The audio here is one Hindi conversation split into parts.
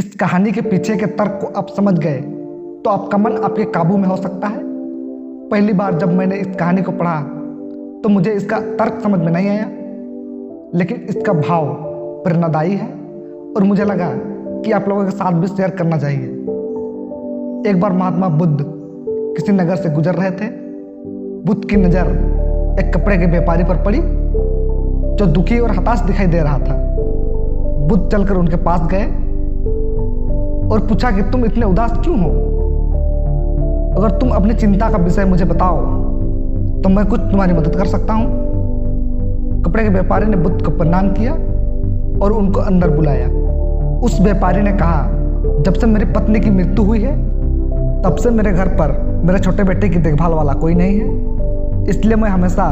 इस कहानी के पीछे के तर्क को आप समझ गए तो आपका मन आपके काबू में हो सकता है। पहली बार जब मैंने इस कहानी को पढ़ा तो मुझे इसका तर्क समझ में नहीं आया, लेकिन इसका भाव प्रेरणादायी है और मुझे लगा कि आप लोगों के साथ भी शेयर करना चाहिए। एक बार महात्मा बुद्ध किसी नगर से गुजर रहे थे। बुद्ध की नज़र एक कपड़े के व्यापारी पर पड़ी जो दुखी और हताश दिखाई दे रहा था। बुद्ध चलकर उनके पास गए और पूछा कि तुम इतने उदास क्यों हो? अगर तुम अपनी चिंता का विषय मुझे बताओ तो मैं कुछ तुम्हारी मदद कर सकता हूं। कपड़े के व्यापारी ने बुद्ध को प्रणाम किया और उनको अंदर बुलाया। उस व्यापारी ने कहा, जब से मेरी पत्नी की मृत्यु हुई है तब से मेरे घर पर मेरे छोटे बेटे की देखभाल वाला कोई नहीं है, इसलिए मैं हमेशा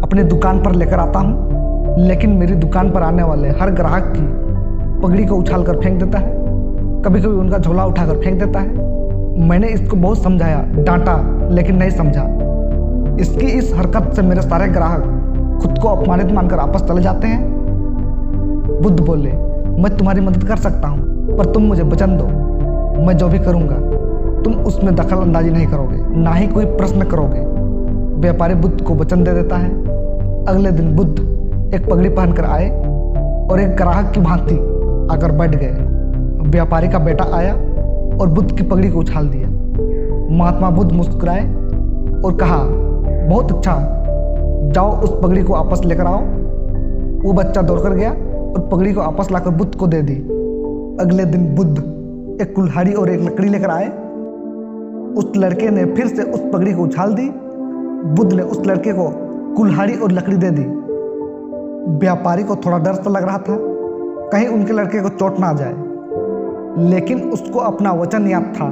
अपनी दुकान पर लेकर आता हूँ, लेकिन मेरी दुकान पर आने वाले हर ग्राहक की पगड़ी को उछाल कर फेंक देता है, कभी कभी उनका झोला उठाकर फेंक देता है। मैंने इसको बहुत समझाया, डांटा, लेकिन नहीं समझा। इसकी इस हरकत से मेरे सारे ग्राहक खुद को अपमानित मानकर वापस चले जाते हैं। बुद्ध बोले, मैं तुम्हारी मदद कर सकता हूँ, पर तुम मुझे वचन दो, मैं जो भी करूँगा तुम उसमें दखल अंदाजी नहीं करोगे, ना ही कोई प्रश्न करोगे। व्यापारी बुद्ध को वचन दे देता है। अगले दिन बुद्ध एक पगड़ी पहनकर आए और एक ग्राहक की भांति आकर बैठ गए। व्यापारी का बेटा आया और बुद्ध की पगड़ी को उछाल दिया। महात्मा बुद्ध मुस्कुराए और कहा, बहुत अच्छा, जाओ उस पगड़ी को वापस लेकर आओ। वो बच्चा दौड़कर गया और पगड़ी को वापस लाकर बुद्ध को दे दी। अगले दिन बुद्ध एक कुल्हाड़ी और एक लकड़ी लेकर आए। उस लड़के ने फिर से उस पगड़ी को उछाल दी। बुद्ध ने उस लड़के को कुल्हाड़ी और लकड़ी दे दी। व्यापारी को थोड़ा डर सा लग रहा था, कहीं उनके लड़के को चोट ना आ जाए, लेकिन उसको अपना वचन याद था।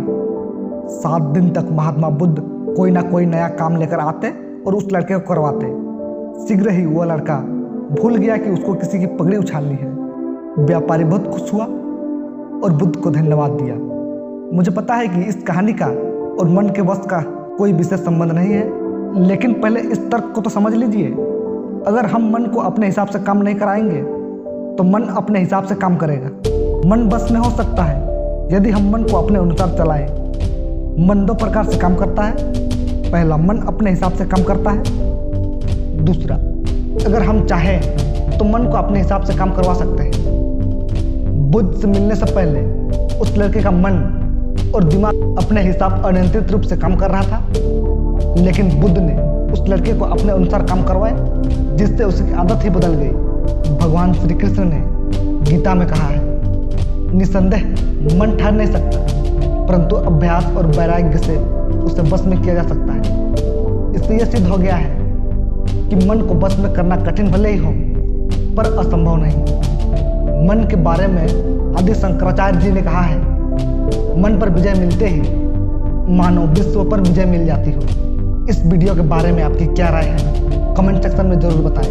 7 दिन तक महात्मा बुद्ध कोई ना कोई नया काम लेकर आते और उस लड़के को करवाते। शीघ्र ही वह लड़का भूल गया कि उसको किसी की पगड़ी उछालनी है। व्यापारी बहुत खुश हुआ और बुद्ध को धन्यवाद दिया। मुझे पता है कि इस कहानी का और मन के वश का कोई विशेष संबंध नहीं है, लेकिन पहले इस तर्क को तो समझ लीजिए। अगर हम मन को अपने हिसाब से काम नहीं कराएंगे तो मन अपने हिसाब से काम करेगा। मन बस में हो सकता है यदि हम मन को अपने अनुसार चलाएं। मन 2 प्रकार से काम करता है। पहला, मन अपने हिसाब से काम करता है। दूसरा, अगर हम चाहें तो मन को अपने हिसाब से काम करवा सकते हैं। बुद्ध से मिलने से पहले उस लड़के का मन और दिमाग अपने हिसाब अनियंत्रित रूप से काम कर रहा था, लेकिन बुद्ध ने उस लड़के को अपने अनुसार काम करवाए, जिससे उसकी आदत ही बदल गई। भगवान श्री कृष्ण ने गीता में कहा है, निसंदेह मन ठहर नहीं सकता, परंतु अभ्यास और वैराग्य से उसे बस में किया जा सकता है। इससे यह सिद्ध हो गया है कि मन को बस में करना कठिन भले ही हो, पर असंभव नहीं। मन के बारे में आदि शंकराचार्य जी ने कहा है, मन पर विजय मिलते ही मानो विश्व पर विजय मिल जाती हो। इस वीडियो के बारे में आपकी क्या राय है? कमेंट सेक्शन में जरूर बताएं।